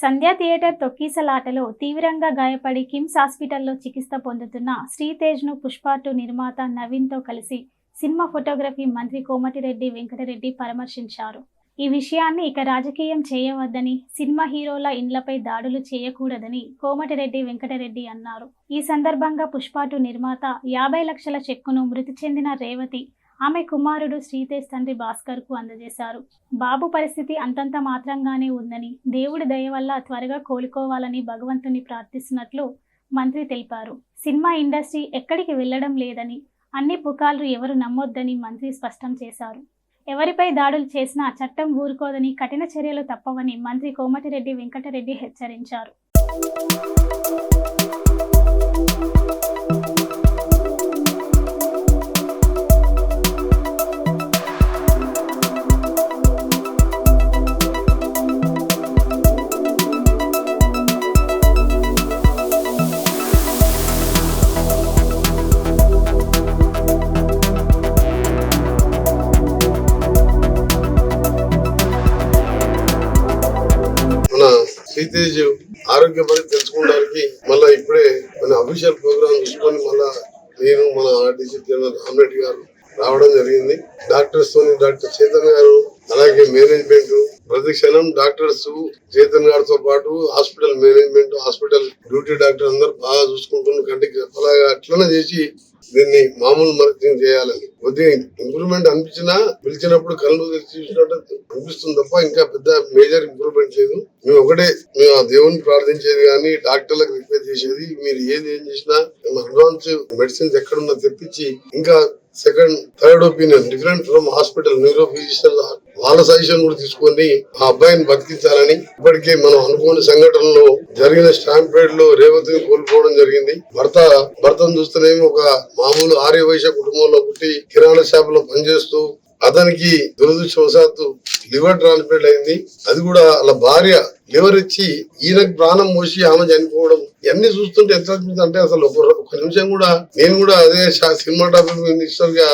సంధ్య theatre తొక్కీసలాటలో తీవ్రంగా గాయపడి కిమ్స్ హాస్పిటల్లో చికిత్స పొందుతున్న శ్రీతేజ్ను పుష్ప 2 నిర్మాత నవీన్తో కలిసి సినిమా ఫోటోగ్రఫీ మంత్రి కోమటిరెడ్డి వెంకటరెడ్డి పరామర్శించారు. ఈ విషయాన్ని ఇక రాజకీయం చేయవద్దని, సినిమా హీరోల ఇండ్లపై దాడులు చేయకూడదని కోమటిరెడ్డి వెంకటరెడ్డి అన్నారు. ఈ సందర్భంగా పుష్ప 2 నిర్మాత 50 లక్షల చెక్కును మృతి చెందిన రేవతి, ఆమె కుమారుడు శ్రీతేజ్ తండ్రి భాస్కర్కు అందజేశారు. బాబు పరిస్థితి అంతంత మాత్రంగానే ఉందని, దేవుడి దయ వల్ల త్వరగా కోలుకోవాలని భగవంతుని ప్రార్థిస్తున్నట్లు మంత్రి తెలిపారు. సినిమా ఇండస్ట్రీ ఎక్కడికి వెళ్లడం లేదని, అన్ని పుకార్లు ఎవరు నమ్మొద్దని మంత్రి స్పష్టం చేశారు. ఎవరిపై దాడులు చేసినా చట్టం ఊరుకోదని, కఠిన చర్యలు తప్పవని మంత్రి కోమటిరెడ్డి వెంకటరెడ్డి హెచ్చరించారు. శ్రీతేజ్ ఆరోగ్య పరిస్థితి తెలుసుకోవడానికి మళ్ళా ఇప్పుడే మన అఫీషియల్ ప్రోగ్రామ్ చూసుకొని మళ్ళా నేను మన ఆర్టీసీ జనరల్ రామరెడ్డి గారు రావడం జరిగింది. డాక్టర్స్ తోని డాక్టర్ చేతన్ గారు, అలాగే మేనేజ్మెంట్, ప్రతి క్షణం డాక్టర్స్ చేతన్ గారితో పాటు hospital management, hospital duty doctor అందరూ బాగా చూసుకుంటున్న కంటికి అలాగా అట్లనే చేసి దీన్ని మామూలు మార్కెటింగ్ చేయాలని కొద్దిగా ఇంప్రూవ్మెంట్ అనిపించినా పిలిచినప్పుడు కళ్ళు చూసినట్టు అనిపిస్తుంది తప్ప ఇంకా పెద్ద మేజర్ ఇంప్రూవ్మెంట్ లేదు. మేము ఒకటే మేము ఆ దేవుని ప్రార్థించేది కానీ డాక్టర్లకు రిక్వెస్ట్ చేసేది, మీరు ఏం చేసినా అడ్వాన్స్ మెడిసిన్స్ ఎక్కడున్నా తెప్పించి ఇంకా second third opinion different from hospital neuro physician వాళ్ళ సజెషన్ కూడా తీసుకొని ఆ అబ్బాయిని బతికించాలని. ఇప్పటికే మనం అనుకోని సంఘటనలో జరిగిన స్టాంపేడ్ లో రేవతిని కోల్పోవడం జరిగింది. భర్తను చూస్తేనేమో ఒక మామూలు ఆర్య వైశ్య కుటుంబంలో పుట్టి కిరాణా షాప్ లో పనిచేస్తూ అతనికి దురదృష్టవశాత్తు లివర్ ట్రాన్స్ప్లాంట్ అయింది. అది కూడా వాళ్ళ భార్య లివర్ ఇచ్చి ఈయనకు ప్రాణం పోసి ఆమె చనిపోవడం ఇవన్నీ చూస్తుంటే ఎంత అంటే అసలు ఒక నిమిషం కూడా నేను కూడా అదే సినిమాటోగ్రఫీ మినిస్టర్ గా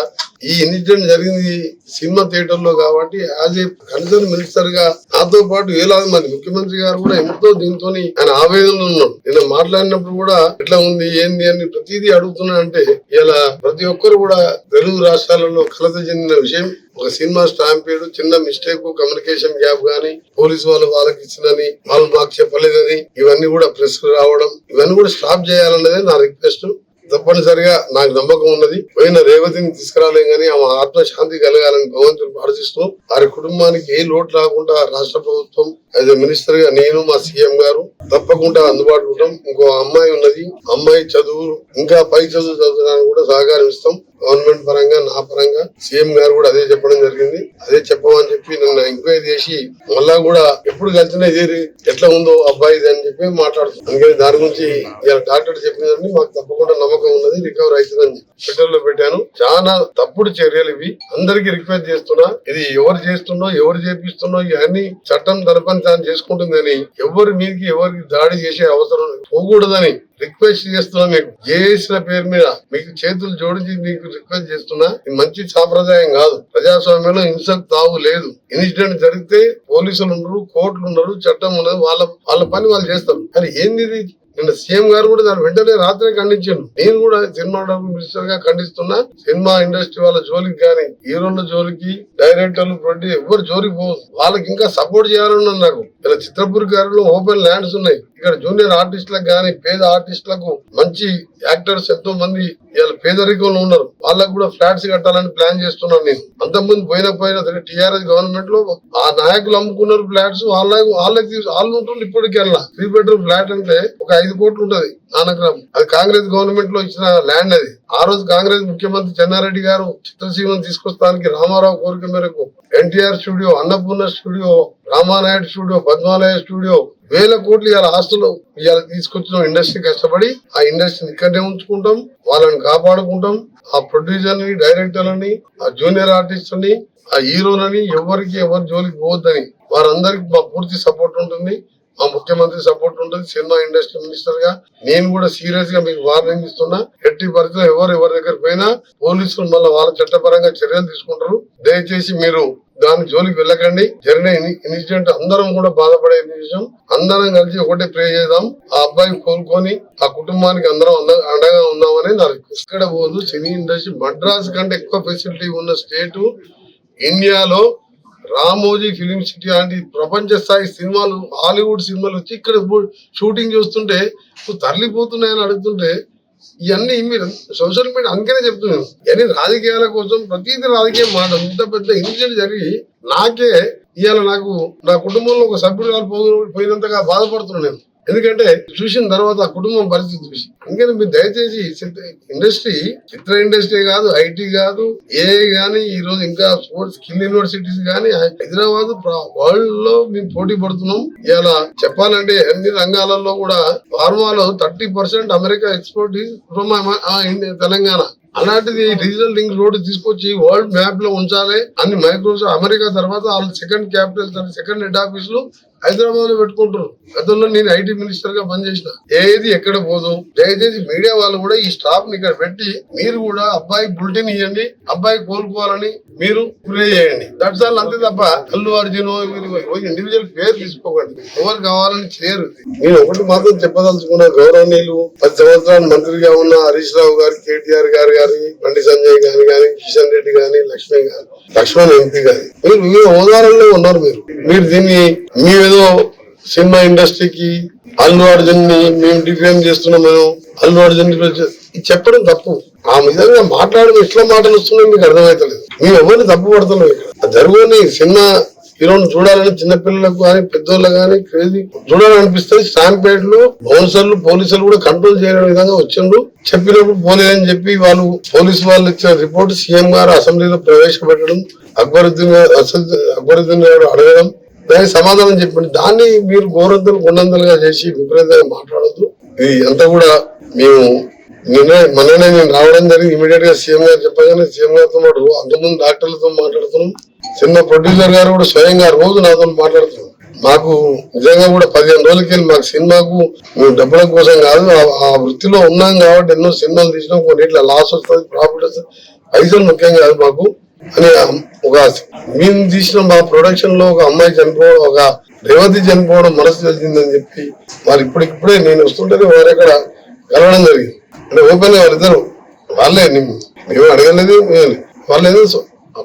ఈ ఇన్సిడెంట్ జరిగింది సినిమా థియేటర్ లో కాబట్టి యాజ్ ఏ కన్సర్న్ మినిస్టర్ గా నాతో పాటు వేలాది మంది ముఖ్యమంత్రి గారు కూడా ఎంతో దీంతో ఆయన ఆవేదనలో ఉన్నాడు. నేను మాట్లాడినప్పుడు కూడా ఎట్లా ఉంది ఏంది అని ప్రతిదీ అడుగుతున్నా అంటే ఇలా ప్రతి ఒక్కరు కూడా తెలుగు రాష్ట్రాలలో కలత చెందిన విషయం. ఒక సినిమా స్టాంపేడ్ చిన్న మిస్టేక్, కమ్యూనికేషన్ గ్యాప్ గానీ పోలీసు వాళ్ళకి ఇచ్చినని వాళ్ళు మాకు చెప్పలేదని ఇవన్నీ కూడా ప్రెస్ రావడం ఇవన్నీ కూడా స్టాప్ చేయాలన్నదే నా రిక్వెస్ట్. తప్పనిసరిగా నాకు నమ్మకం ఉన్నది. పోయిన రేవతిని తీసుకురాలేం గానీ ఆమె ఆత్మశాంతి కలగాలని భగవంతుని ప్రార్థిస్తూ వారి కుటుంబానికి ఏ లోటు రాకుండా రాష్ట్ర ప్రభుత్వం యాజ్ మినిస్టర్ గా నేను మా సీఎం గారు తప్పకుండా అందుబాటులో ఉంటాం. ఇంకో అమ్మాయి ఉన్నది, అమ్మాయి చదువు ఇంకా పై చదువు చదవడానికి కూడా సహకారం ఇస్తాం. గవర్నమెంట్ పరంగా నా పరంగా సీఎం గారు కూడా అదే చెప్పడం జరిగింది. అదే చెప్పమని చెప్పి నన్ను ఎంక్వైరీ చేసి మళ్ళా కూడా ఎప్పుడు కలిసినా ఇదే ఎట్లా ఉందో అబ్బాయిది అని చెప్పి మాట్లాడుతున్నాం. అందుకని దాని గురించి ఇలా డాక్టర్ చెప్పిందండి మాకు తప్పకుండా నమ్మకం ఉన్నది, రికవర్ అవుతుందని ట్విట్టర్ లో పెట్టాను. చాలా తప్పుడు చర్యలు ఇవి. అందరికీ రిక్వెస్ట్ చేస్తున్నా, ఇది ఎవరు చేస్తున్నో ఎవరు చేపిస్తున్నో ఇవన్నీ చట్టం తరపున తాను చేసుకుంటుందని ఎవరి మీదకి ఎవరికి దాడి చేసే అవసరం పోకూడదని రిక్వెస్ట్ చేస్తున్నా. మీకు చేసిన పేరు మీద మీకు చేతులు జోడించి మీకు రిక్వెస్ట్ చేస్తున్నా. ఇది మంచి సాంప్రదాయం కాదు. ప్రజాస్వామ్యంలో హింసకు తావు లేదు. ఇన్సిడెంట్ జరిగితే పోలీసులు ఉండరు, కోర్టులు ఉండరు, చట్టం ఉండదు. వాళ్ళ పని వాళ్ళు చేస్తారు. కానీ ఏంది నిన్న సీఎం గారు కూడా దాని వెంటనే రాత్రే ఖండించాను. నేను కూడా సినిమాటోగ్రఫీ మినిస్టర్ గా ఖండిస్తున్నా. సినిమా ఇండస్ట్రీ వాళ్ళ జోలికి గానీ హీరోల జోలికి డైరెక్టర్లు ప్రొడ్యూసర్ ఎవరు జోలికి పోదు. వాళ్ళకి ఇంకా సపోర్ట్ చేయాలని నాకు. ఇలా చిత్రపూర్ గారిలో ఓపెన్ ల్యాండ్స్ ఉన్నాయి. ఇక్కడ జూనియర్ ఆర్టిస్టులకు గానీ పేద ఆర్టిస్టులకు మంచి యాక్టర్స్ ఎంతో మంది ఇలా పేదరికంలో ఉన్నారు. వాళ్ళకు కూడా ఫ్లాట్స్ కట్టాలని ప్లాన్ చేస్తున్నాను నేను. అంతకుముందు పోయిన టీఆర్ఎస్ గవర్నమెంట్ లో ఆ నాయకులు అమ్ముకున్నారు ఫ్లాట్స్. వాళ్ళు ఉంటుంది. ఇప్పటికి వెళ్ళా 3 bedroom ఫ్లాట్ అంటే ఒక 5 కోట్లు ఉంటది నానగ్రామ్. అది కాంగ్రెస్ గవర్నమెంట్ లో ఇచ్చిన ల్యాండ్ అది. ఆ రోజు కాంగ్రెస్ ముఖ్యమంత్రి చెన్నారెడ్డి గారు చిత్రసీమను తీసుకొస్తానికి రామారావు కోరిక మేరకు NTR studio, Annapurna studio, Ramanaidu studio, Padmalaya studio వేల కోట్లు ఇవాళ ఆస్తులు ఇవాళ తీసుకొచ్చిన ఇండస్ట్రీ కష్టపడి ఆ ఇండస్ట్రీని ఇక్కడనే ఉంచుకుంటాం, వాళ్ళని కాపాడుకుంటాం. ఆ ప్రొడ్యూసర్ని, డైరెక్టర్లని, ఆ జూనియర్ ఆర్టిస్టులని, ఆ హీరోలని ఎవరు జోలికి పోవద్దని వారందరికి మా పూర్తి సపోర్ట్ ఉంటుంది. మా ముఖ్యమంత్రి సపోర్ట్ ఉంటుంది. సినిమా ఇండస్ట్రీ మినిస్టర్ గా నేను కూడా సీరియస్ గా మీకు వార్నింగ్ ఇస్తున్నా. ఎట్టి పరిస్థితుల్లో ఎవరి దగ్గర పోయినా పోలీసులు మళ్ళీ వాళ్ళ చట్టపరంగా చర్యలు తీసుకుంటారు. దయచేసి మీరు దాని జోలికి వెళ్ళకండి. జరిగిన ఇన్సిడెంట్ అందరం కూడా బాధపడే విషయం. అందరం కలిసి ఒకటే ప్రే చేద్దాం. ఆ అబ్బాయి కోలుకొని ఆ కుటుంబానికి అందరం అండగా ఉన్నామని నా రిక్వెస్ట్. ఇక్కడ పోదు సినీ ఇండస్ట్రీ మద్రాస్ కంటే ఎక్కువ ఫెసిలిటీ ఉన్న స్టేట్ ఇండియాలో. రామోజీ ఫిలిం సిటీ లాంటి ప్రపంచ స్థాయి సినిమాలు, హాలీవుడ్ సినిమాలు వచ్చి ఇక్కడ షూటింగ్ చూస్తుంటే తరలిపోతున్నాయని అడుగుతుంటే ఇవన్నీ మీరు సోషల్ మీడియా అందుకనే చెప్తున్నాను. ఇవన్నీ రాజకీయాల కోసం ప్రతిదీ రాజకీయం మాట. ఇంత పెద్ద ఇన్సిడెంట్ జరిగి నాకే ఇవాళ నాకు నా కుటుంబంలో ఒక సభ్యుడు పోయినంతగా బాధపడుతున్నాను నేను. ఎందుకంటే చూసిన తర్వాత ఆ కుటుంబం పరిస్థితి చూసి. అందుకని మీరు దయచేసి ఇండస్ట్రీ, చిత్ర ఇండస్ట్రీ కాదు, ఐటీ కాదు, ఏ గానీ ఈ రోజు ఇంకా స్పోర్ట్స్ స్కిల్ యూనివర్సిటీస్ గానీ హైదరాబాద్ వరల్డ్ లో మేము పోటీ పడుతున్నాం. ఇలా చెప్పాలంటే అన్ని రంగాలలో కూడా ఫార్మాలో 30% అమెరికా ఎక్స్పోర్ట్ ఫ్రమ్ తెలంగాణ. అలాంటిది డిజిటల్ లింక్ రోడ్ తీసుకొచ్చి వరల్డ్ మ్యాప్ లో ఉంచాలి అని మైక్రోసాఫ్ట్ అమెరికా తర్వాత వాళ్ళు second capital second head office లో హైదరాబాద్ లో పెట్టుకుంటారు. గతంలో నేను ఐటీ మినిస్టర్ గా పనిచేసిన. ఏది ఎక్కడ పోదు. దయచేసి మీడియా వాళ్ళు కూడా ఈ స్టాఫ్ ని ఇక్కడ పెట్టి మీరు కూడా అబ్బాయి బులెటిన్ ఇవ్వండి, అబ్బాయి కోలుకోవాలని మీరు ప్రే చేయండి. That's all. అంతే తప్ప అల్లు అర్జున్ ఇండివిజువల్ పేరు తీసుకోకండి. ఎవరు కావాలని చేయరు. నేను ఒకటి మాత్రం చెప్పదలుచుకున్న, గౌరవనీయులు 10 సంవత్సరాలు మంత్రిగా ఉన్న హరీష్ రావు గారు, కేటీఆర్ గారు గాని, బండి సంజయ్ గారు గాని, కిషన్ రెడ్డి గాని, లక్ష్మణ్ ఎంపీ గాని, మీరు వివిధ హోదాలలో ఉన్నారు. మీరు దీన్ని మేమేదో సినిమా ఇండస్ట్రీకి అల్లు అర్జున్ ని మేము డిఫేమ్ చేస్తున్నాం, మేము అల్లు అర్జున్ చెప్పడం తప్పు. ఆ విధంగా మాట్లాడడం ఎట్లా మాటలు వస్తున్నాయి మీకు అర్థమైతలేదు. మేము ఎవరిని తప్పు పడుతున్నాం. ఇక్కడ జరుగుని సినిమా హీరోని చూడాలని చిన్నపిల్లలకు కానీ పెద్దోళ్ళకు కానీ క్రేజీ చూడాలనిపిస్తుంది. స్టాంపేట్ లో బౌన్సర్లు పోలీసులు కూడా కంట్రోల్ చేయని విధంగా వచ్చిండ్రు. చెప్పినప్పుడు పోలేదని చెప్పి పోలీసు వాళ్ళు ఇచ్చిన రిపోర్ట్ సీఎం గారు అసెంబ్లీలో ప్రవేశపెట్టడం, అక్బరుద్దీన్ గారు అడగడం, దానికి సమాధానం చెప్పండి. దాన్ని మీరు కొండంతలుగా చేసి విపరీతంగా మాట్లాడద్దు. ఇది అంతా కూడా మేము మొన్ననే నేను రావడం జరిగింది. ఇమీడియట్ గా సీఎం గారు చెప్పగానే సీఎం గారితో పాటు అంతకుముందు డాక్టర్లతో మాట్లాడుతున్నాం. సినిమా ప్రొడ్యూసర్ గారు కూడా స్వయంగా రోజు నాతో మాట్లాడుతున్నాం. మాకు నిజంగా కూడా 15 రోజులకి మాకు సినిమాకు మేము డబ్బుల కోసం కాదు, ఆ వృత్తిలో ఉన్నాం కాబట్టి ఎన్నో సినిమాలు తీసినాం. కొన్నిట్లా లాస్ వస్తుంది, ప్రాఫిట్ వస్తుంది, పైసలు ముఖ్యం కాదు మాకు అని ఒక మేము తీసిన మా ప్రొడక్షన్ లో ఒక అమ్మాయి చనిపోవడం, ఒక రేవతి చనిపోవడం మనసు తెలిసిందని చెప్పి వాళ్ళు ఇప్పుడే నేను వస్తుంటేనే వారు ఎక్కడ కలవడం జరిగింది. అంటే ఓపెన్ గా వాళ్ళిద్దరు వాళ్ళే మేము అడగలేదు. వాళ్ళేదో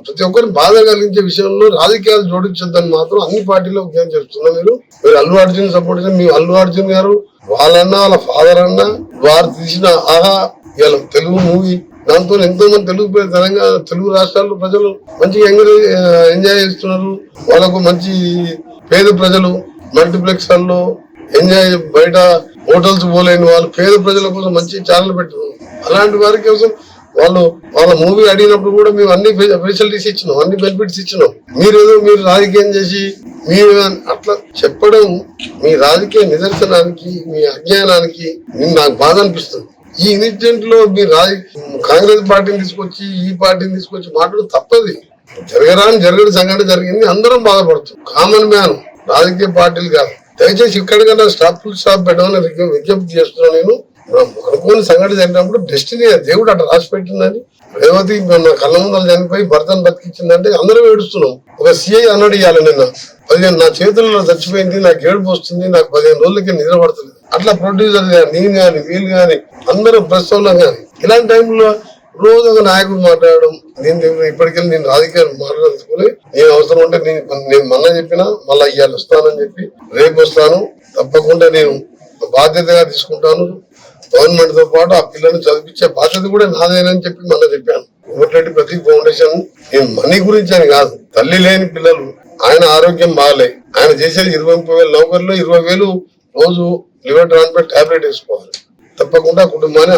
ప్రతి ఒక్కరిని బాధ కలిగించే విషయంలో రాజకీయాలు జోడించొద్దని మాత్రం అన్ని పార్టీలో ఉద్యోగం చేస్తున్నారు. మీరు అల్లు అర్జున్ సపోర్ట్ చేసి మీ అల్లు అర్జున్ గారు వాళ్ళన్నా వాళ్ళ ఫాదర్ అన్నా వారు తీసిన ఆహా ఇవాళ తెలుగు మూవీ, దాంతో ఎంతో మంది తెలుగు రాష్ట్రాల్లో ప్రజలు మంచిగా ఎంజాయ్ చేస్తున్నారు. వాళ్ళకు మంచి పేద ప్రజలు మల్టీప్లెక్స్లలో ఎంజాయ్, బయట హోటల్స్ పోలేని వాళ్ళు పేద ప్రజల కోసం మంచి ఛానల్ పెట్టారు. అలాంటి వారి కోసం వాళ్ళ మూవీ అడిగినప్పుడు కూడా మేము అన్ని ఫెసిలిటీస్ ఇచ్చినాం, అన్ని బెనిఫిట్స్ ఇచ్చినాం. మీరు రాజకీయం చేసి మీరు అట్లా చెప్పడం మీ రాజకీయ నిదర్శనానికి, మీ అజ్ఞానానికి నాకు బాధ అనిపిస్తుంది. ఈ ఇన్సిడెంట్ లో మీరు కాంగ్రెస్ పార్టీని తీసుకొచ్చి ఈ పార్టీని తీసుకొచ్చి మాట్లాడడం తప్పది. జరగని సంఘటన జరిగింది, అందరం బాధపడుతుంది. కామన్ మ్యాన్, రాజకీయ పార్టీలు కాదు. దయచేసి ఇక్కడికన్నా ఫుల్ స్టాప్ పెట్టమని విజ్ఞప్తి చేస్తున్నాను. నేను అనుకోని సంఘటన జరిగినప్పుడు డెస్టినీ దేవుడు అట్లా రాసి పెట్టిందని, రేవతి నా కళ్ళ ముందర చనిపోయి భర్తను బతికించిందంటే అందరం ఏడుస్తున్నాం. ఒక సిఐ అన్నాడు ఇవ్వాలి, నిన్న 15 నా చేతుల్లో చచ్చిపోయింది, నాకు ఏడుపు వస్తుంది, నాకు 15 రోజులకి నిద్ర పడుతుంది. అట్లా ప్రొడ్యూసర్ గాని, నేను గాని, వీళ్ళు గాని, అందరూ ప్రస్తుతంలో గాని ఇలాంటి టైంలో రోజు ఒక నాయకుడు మాట్లాడడం, ఇప్పటికెళ్ళి నేను రాజకీయాలు మాట్లాడుకుని నేను అవసరం ఉంటే నేను మొన్న చెప్పినా మళ్ళీ ఇవాళ వస్తానని చెప్పి రేపు వస్తాను. తప్పకుండా నేను బాధ్యతగా తీసుకుంటాను. గవర్నమెంట్ తో పాటు ఆ పిల్లల్ని చదివించే బాధ్యత కూడా నాదేనని చెప్పి మొన్న చెప్పాను. కోమటిరెడ్డి ప్రతీక్ ఫౌండేషన్ నేను మనీ గురించి అని కాదు, తల్లి లేని పిల్లలు, ఆయన ఆరోగ్యం బాగాలే, ఆయన చేసేది 20,000 నౌకర్లో 20,000 రోజు లివర్ ట్రాన్స్ప్లాంట్ టాబ్లెట్ వేసుకోవాలి. తప్పకుండా కుటుంబాన్ని